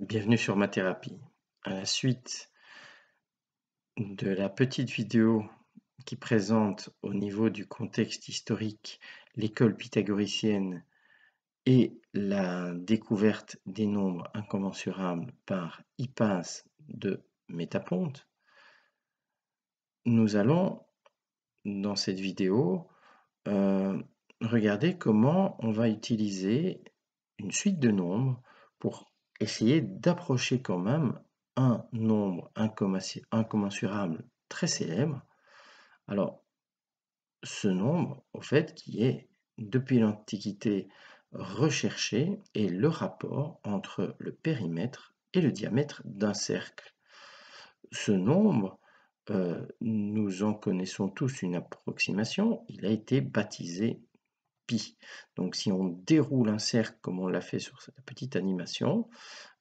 Bienvenue sur ma thérapie. À la suite de la petite vidéo qui présente au niveau du contexte historique l'école pythagoricienne et la découverte des nombres incommensurables par Hippace de Métaponte, nous allons dans cette vidéo regarder comment on va utiliser une suite de nombres pour essayer d'approcher quand même un nombre incommensurable très célèbre. Alors, ce nombre, au fait, qui est depuis l'Antiquité recherché, est le rapport entre le périmètre et le diamètre d'un cercle. Ce nombre, nous en connaissons tous une approximation, il a été baptisé pi. Donc si on déroule un cercle comme on l'a fait sur cette petite animation,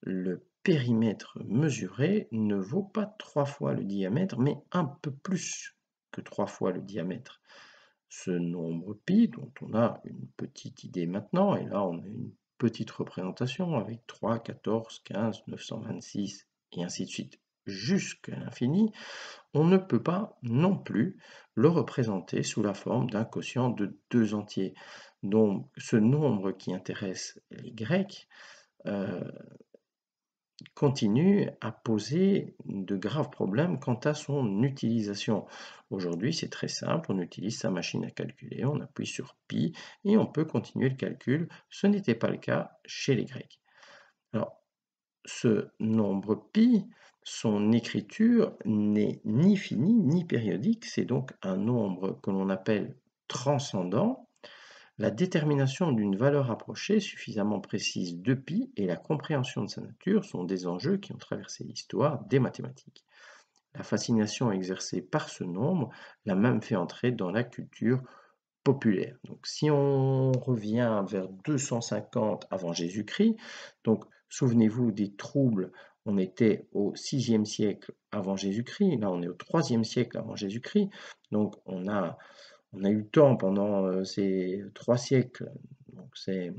le périmètre mesuré ne vaut pas 3 fois le diamètre, mais un peu plus que 3 fois le diamètre. Ce nombre pi, dont on a une petite idée maintenant, et là on a une petite représentation avec 3, 14, 15, 926, et ainsi de suite, jusqu'à l'infini, on ne peut pas non plus le représenter sous la forme d'un quotient de 2 entiers. Donc ce nombre qui intéresse les Grecs continue à poser de graves problèmes quant à son utilisation. Aujourd'hui, c'est très simple, on utilise sa machine à calculer, on appuie sur pi et on peut continuer le calcul. Ce n'était pas le cas chez les Grecs. Alors, ce nombre pi, son écriture n'est ni finie ni périodique, c'est donc un nombre que l'on appelle transcendant. La détermination d'une valeur approchée suffisamment précise de pi et la compréhension de sa nature sont des enjeux qui ont traversé l'histoire des mathématiques. La fascination exercée par ce nombre l'a même fait entrer dans la culture populaire. Donc si on revient vers 250 avant Jésus-Christ, donc souvenez-vous des troubles, on était au 6e siècle avant Jésus-Christ, là on est au 3e siècle avant Jésus-Christ, donc on a eu le temps pendant ces 3 siècles, donc c'est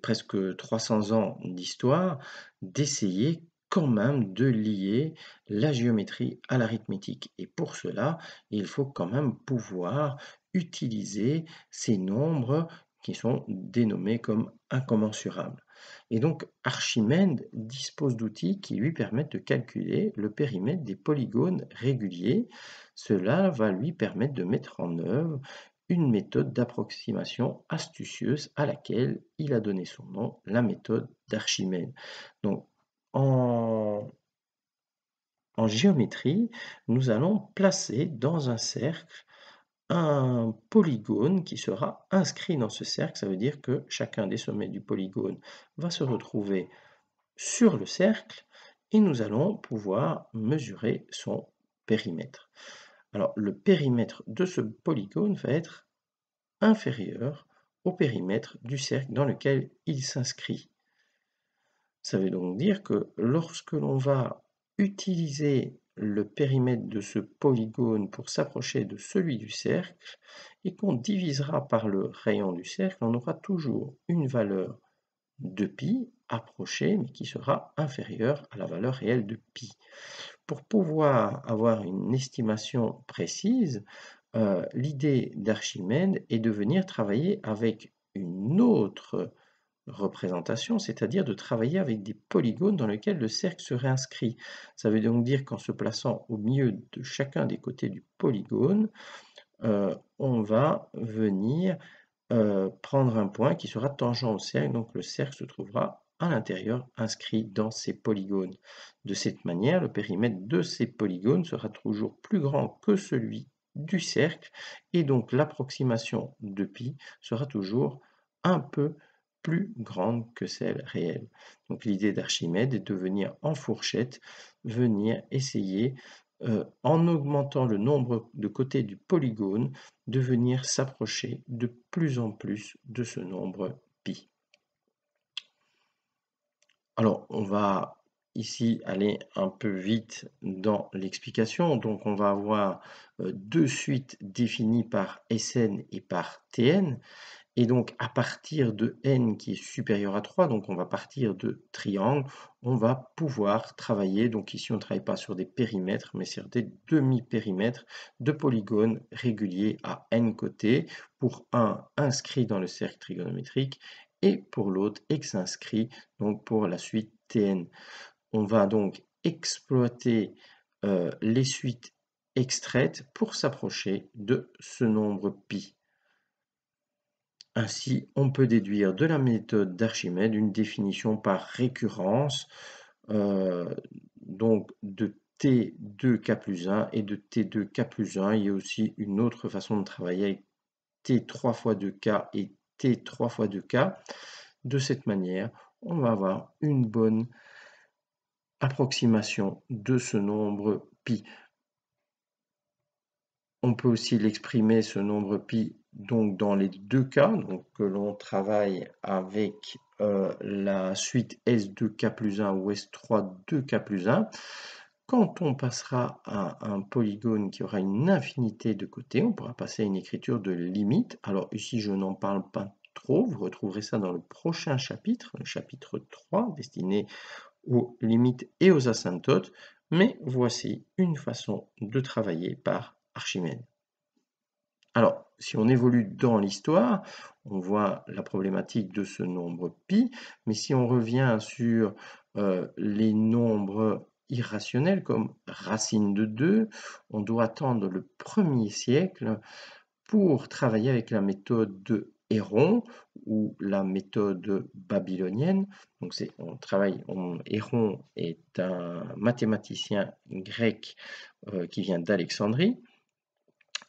presque 300 ans d'histoire, d'essayer quand même de lier la géométrie à l'arithmétique. Et pour cela, il faut quand même pouvoir utiliser ces nombres qui sont dénommés comme incommensurables. Et donc Archimède dispose d'outils qui lui permettent de calculer le périmètre des polygones réguliers. Cela va lui permettre de mettre en œuvre une méthode d'approximation astucieuse à laquelle il a donné son nom, la méthode d'Archimède. Donc en géométrie, nous allons placer dans un cercle un polygone qui sera inscrit dans ce cercle. Ça veut dire que chacun des sommets du polygone va se retrouver sur le cercle et nous allons pouvoir mesurer son périmètre. Alors, le périmètre de ce polygone va être inférieur au périmètre du cercle dans lequel il s'inscrit. Ça veut donc dire que lorsque l'on va utiliser le périmètre de ce polygone pour s'approcher de celui du cercle et qu'on divisera par le rayon du cercle, on aura toujours une valeur de pi approchée, mais qui sera inférieure à la valeur réelle de pi. Pour pouvoir avoir une estimation précise, l'idée d'Archimède est de venir travailler avec une autre représentation, c'est-à-dire de travailler avec des polygones dans lesquels le cercle serait inscrit. Ça veut donc dire qu'en se plaçant au milieu de chacun des côtés du polygone, on va venir prendre un point qui sera tangent au cercle, donc le cercle se trouvera à l'intérieur inscrit dans ces polygones. De cette manière, le périmètre de ces polygones sera toujours plus grand que celui du cercle et donc l'approximation de pi sera toujours un peu plus grande que celle réelle. Donc l'idée d'Archimède est de venir en fourchette, venir essayer, en augmentant le nombre de côtés du polygone, de venir s'approcher de plus en plus de ce nombre pi. Alors, on va ici aller un peu vite dans l'explication. Donc, on va avoir deux suites définies par Sn et par Tn. Et donc, à partir de n qui est supérieur à 3, donc on va partir de triangle, on va pouvoir travailler, donc ici on ne travaille pas sur des périmètres, mais sur des demi-périmètres de polygones réguliers à n côtés, pour un inscrit dans le cercle trigonométrique, et pour l'autre x inscrit, donc pour la suite Tn. On va donc exploiter les suites extraites pour s'approcher de ce nombre pi. Ainsi, on peut déduire de la méthode d'Archimède une définition par récurrence donc de T2K plus 1 et de T2K plus 1. Il y a aussi une autre façon de travailler avec T3 fois 2K et T3 fois 2K. De cette manière, on va avoir une bonne approximation de ce nombre pi. On peut aussi l'exprimer, ce nombre pi, donc dans les deux cas, donc que l'on travaille avec la suite S2K plus 1 ou S3 2K plus 1. Quand on passera à un polygone qui aura une infinité de côtés, on pourra passer à une écriture de limite. Alors ici, je n'en parle pas trop, vous retrouverez ça dans le prochain chapitre, le chapitre 3, destiné aux limites et aux asymptotes, mais voici une façon de travailler par Archimède. Alors, si on évolue dans l'histoire, on voit la problématique de ce nombre pi, mais si on revient sur les nombres irrationnels comme racine de 2, on doit attendre le 1er siècle pour travailler avec la méthode de Héron ou la méthode babylonienne. Donc Héron est un mathématicien grec qui vient d'Alexandrie.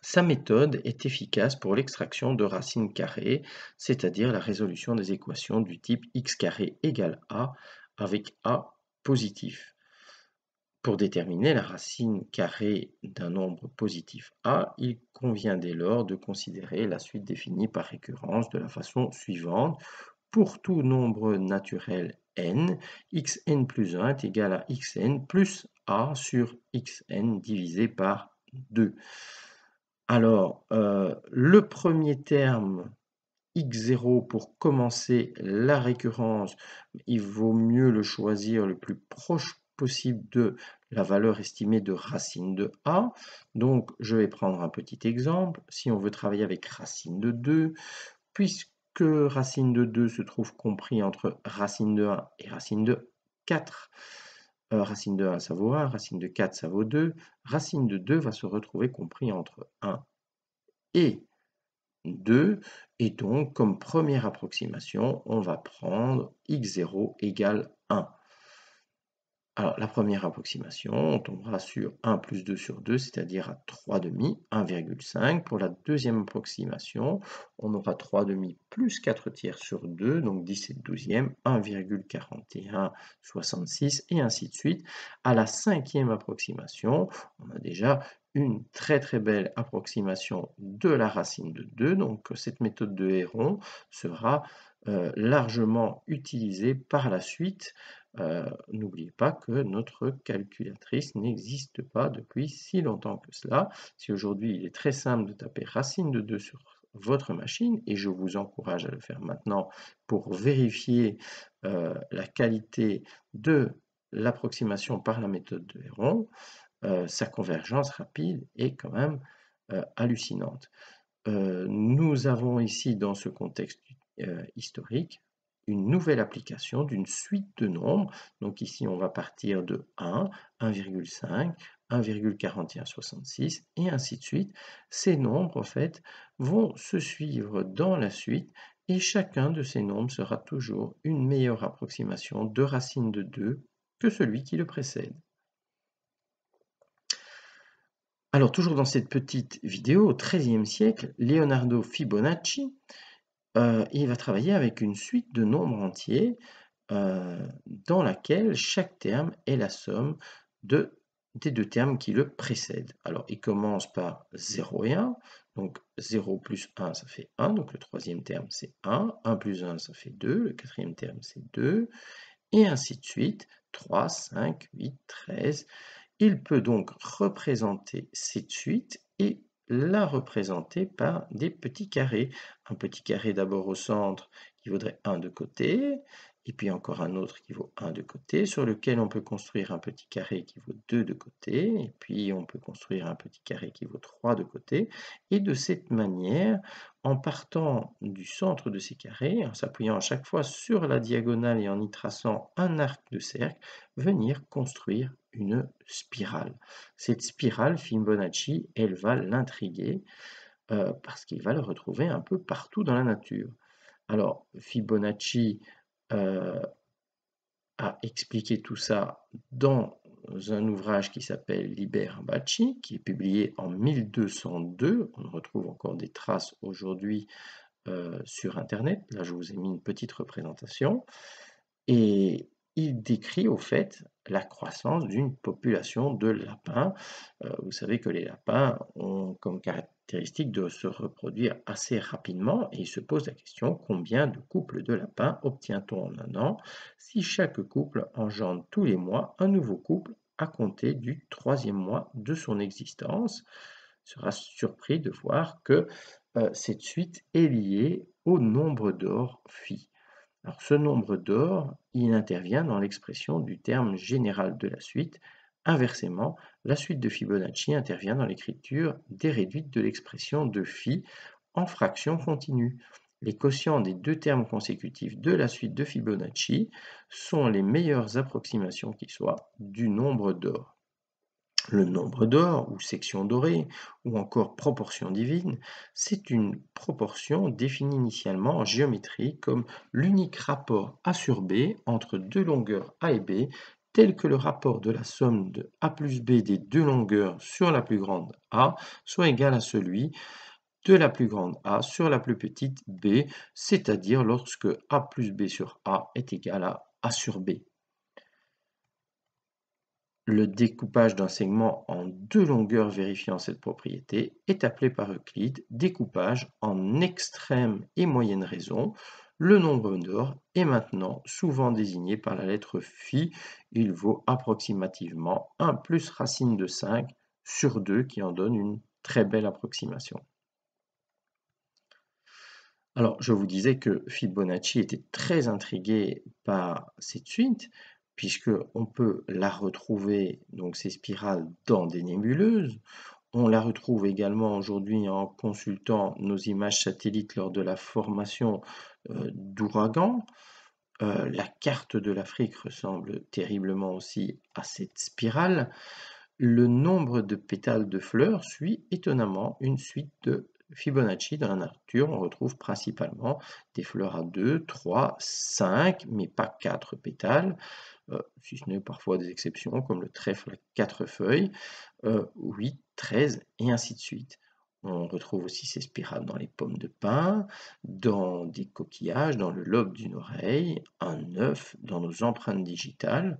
Sa méthode est efficace pour l'extraction de racines carrées, c'est-à-dire la résolution des équations du type x carré égale a avec a positif. Pour déterminer la racine carrée d'un nombre positif a, il convient dès lors de considérer la suite définie par récurrence de la façon suivante. Pour tout nombre naturel n, xn plus 1 est égal à xn plus a sur xn divisé par 2. Alors, le premier terme x0 pour commencer la récurrence, il vaut mieux le choisir le plus proche possible de la valeur estimée de racine de a. Donc, je vais prendre un petit exemple. Si on veut travailler avec racine de 2, puisque racine de 2 se trouve compris entre racine de 1 et racine de 4, racine de 1 ça vaut 1, racine de 4 ça vaut 2, racine de 2 va se retrouver compris entre 1 et 2, et donc comme première approximation, on va prendre x0 égale 1. Alors la première approximation, on tombera sur 1 plus 2 sur 2, c'est-à-dire à 3 demi, 1,5. Pour la deuxième approximation, on aura 3 demi plus 4 tiers sur 2, donc 17 douzièmes, 1,4166, et ainsi de suite. À la cinquième approximation, on a déjà une très très belle approximation de la racine de 2, donc cette méthode de Héron sera largement utilisée par la suite. N'oubliez pas que notre calculatrice n'existe pas depuis si longtemps que cela. Si aujourd'hui il est très simple de taper racine de 2 sur votre machine, et je vous encourage à le faire maintenant pour vérifier la qualité de l'approximation par la méthode de Héron, sa convergence rapide est quand même hallucinante. Nous avons ici, dans ce contexte historique, une nouvelle application d'une suite de nombres. Donc ici, on va partir de 1, 1,5, 1,4166, et ainsi de suite. Ces nombres, en fait, vont se suivre dans la suite, et chacun de ces nombres sera toujours une meilleure approximation de racine de 2 que celui qui le précède. Alors, toujours dans cette petite vidéo, au XIIIe siècle, Leonardo Fibonacci, il va travailler avec une suite de nombres entiers dans laquelle chaque terme est la somme des deux termes qui le précèdent. Alors, il commence par 0 et 1, donc 0 plus 1, ça fait 1, donc le troisième terme, c'est 1, 1 plus 1, ça fait 2, le quatrième terme, c'est 2, et ainsi de suite, 3, 5, 8, 13. Il peut donc représenter cette suite et la représenter par des petits carrés. Un petit carré d'abord au centre qui vaudrait 1 de côté, et puis encore un autre qui vaut 1 de côté, sur lequel on peut construire un petit carré qui vaut 2 de côté, et puis on peut construire un petit carré qui vaut 3 de côté. Et de cette manière, en partant du centre de ces carrés, en s'appuyant à chaque fois sur la diagonale et en y traçant un arc de cercle, venir construire une spirale. Cette spirale, Fibonacci, elle va l'intriguer parce qu'il va le retrouver un peu partout dans la nature. Alors, Fibonacci a expliqué tout ça dans un ouvrage qui s'appelle Liber Bacci, qui est publié en 1202. On retrouve encore des traces aujourd'hui sur Internet. Là, je vous ai mis une petite représentation. Et il décrit au fait la croissance d'une population de lapins. Vous savez que les lapins ont comme caractéristique de se reproduire assez rapidement et il se pose la question combien de couples de lapins obtient-on en un an si chaque couple engendre tous les mois un nouveau couple à compter du 3e mois de son existence. On sera surpris de voir que cette suite est liée au nombre d'or phi. Alors, ce nombre d'or, il intervient dans l'expression du terme général de la suite. Inversement, la suite de Fibonacci intervient dans l'écriture des réduites de l'expression de phi en fraction continue. Les quotients des deux termes consécutifs de la suite de Fibonacci sont les meilleures approximations qui soient du nombre d'or. Le nombre d'or, ou section dorée, ou encore proportion divine, c'est une proportion définie initialement en géométrie comme l'unique rapport A sur B entre deux longueurs A et B, tel que le rapport de la somme de A plus B des deux longueurs sur la plus grande A soit égal à celui de la plus grande A sur la plus petite B, c'est-à-dire lorsque A plus B sur A est égal à A sur B. Le découpage d'un segment en deux longueurs vérifiant cette propriété est appelé par Euclide découpage en extrême et moyenne raison. Le nombre d'or est maintenant souvent désigné par la lettre phi. Il vaut approximativement 1 plus racine de 5 sur 2 qui en donne une très belle approximation. Alors, je vous disais que Fibonacci était très intrigué par cette suite, puisqu'on peut la retrouver, donc ces spirales, dans des nébuleuses. On la retrouve également aujourd'hui en consultant nos images satellites lors de la formation d'ouragans. La carte de l'Afrique ressemble terriblement aussi à cette spirale. Le nombre de pétales de fleurs suit étonnamment une suite de Fibonacci. Dans la nature, on retrouve principalement des fleurs à 2, 3, 5, mais pas 4 pétales, si ce n'est parfois des exceptions comme le trèfle à 4 feuilles, 8, 13 et ainsi de suite. On retrouve aussi ces spirales dans les pommes de pin, dans des coquillages, dans le lobe d'une oreille, un œuf, dans nos empreintes digitales.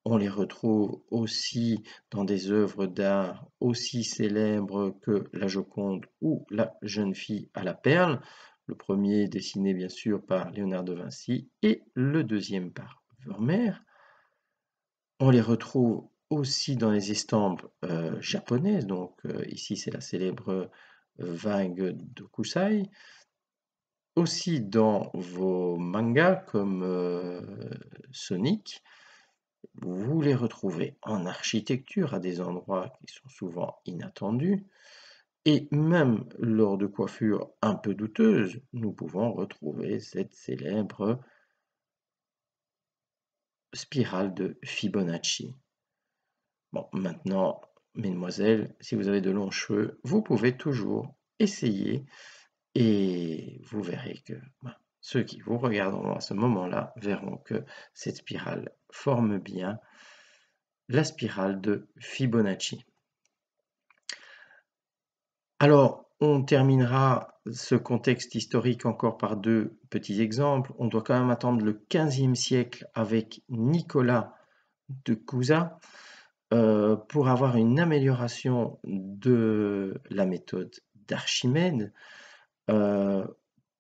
On les retrouve aussi dans des œuvres d'art aussi célèbres que la Joconde ou la jeune fille à la perle, le premier dessiné bien sûr par Léonard de Vinci et le deuxième par Vermeer. On les retrouve aussi dans les estampes japonaises, donc ici c'est la célèbre vague d'Okusai, aussi dans vos mangas comme Sonic. Vous les retrouvez en architecture à des endroits qui sont souvent inattendus. Et même lors de coiffures un peu douteuses, nous pouvons retrouver cette célèbre spirale de Fibonacci. Bon, maintenant, mesdemoiselles, si vous avez de longs cheveux, vous pouvez toujours essayer et vous verrez que ceux qui vous regarderont à ce moment-là verront que cette spirale forme bien la spirale de Fibonacci. Alors, on terminera ce contexte historique encore par deux petits exemples. On doit quand même attendre le XVe siècle avec Nicolas de Cusa pour avoir une amélioration de la méthode d'Archimède.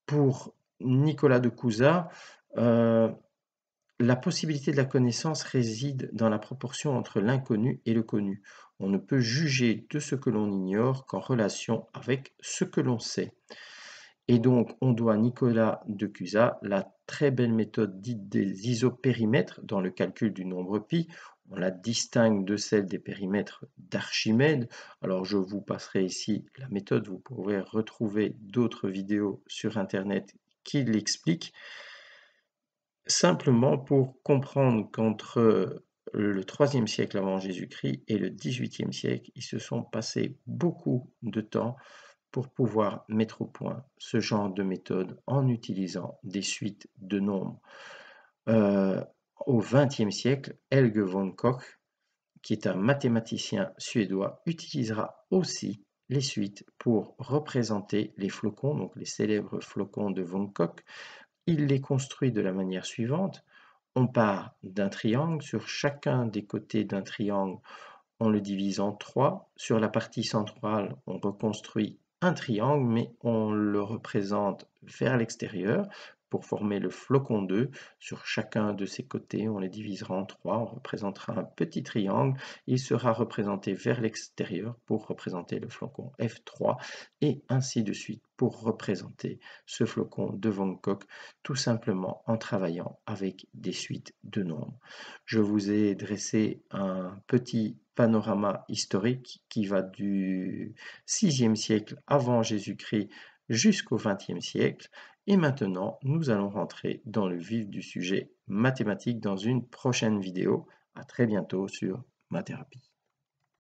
Pour Nicolas de Cusa, la possibilité de la connaissance réside dans la proportion entre l'inconnu et le connu. On ne peut juger de ce que l'on ignore qu'en relation avec ce que l'on sait. Et donc, on doit à Nicolas de Cusa la très belle méthode dite des isopérimètres dans le calcul du nombre pi. On la distingue de celle des périmètres d'Archimède. Alors, je vous passerai ici la méthode. Vous pourrez retrouver d'autres vidéos sur Internet qui l'expliquent. Simplement pour comprendre qu'entre le IIIe siècle avant Jésus-Christ et le XVIIIe siècle, il se sont passés beaucoup de temps pour pouvoir mettre au point ce genre de méthode en utilisant des suites de nombres. Au XXe siècle, Helge von Koch, qui est un mathématicien suédois, utilisera aussi les suites pour représenter les flocons, donc les célèbres flocons de von Koch. Il les construit de la manière suivante. On part d'un triangle. Sur chacun des côtés d'un triangle, on le divise en 3. Sur la partie centrale, on reconstruit un triangle, mais on le représente vers l'extérieur pour former le flocon 2. Sur chacun de ces côtés, on les divisera en 3. On représentera un petit triangle. Il sera représenté vers l'extérieur pour représenter le flocon F3 et ainsi de suite pour représenter ce flocon de Von Koch, tout simplement en travaillant avec des suites de nombres. Je vous ai dressé un petit panorama historique qui va du VIe siècle avant Jésus-Christ jusqu'au XXe siècle. Et maintenant, nous allons rentrer dans le vif du sujet mathématique dans une prochaine vidéo. À très bientôt sur Mathérapie.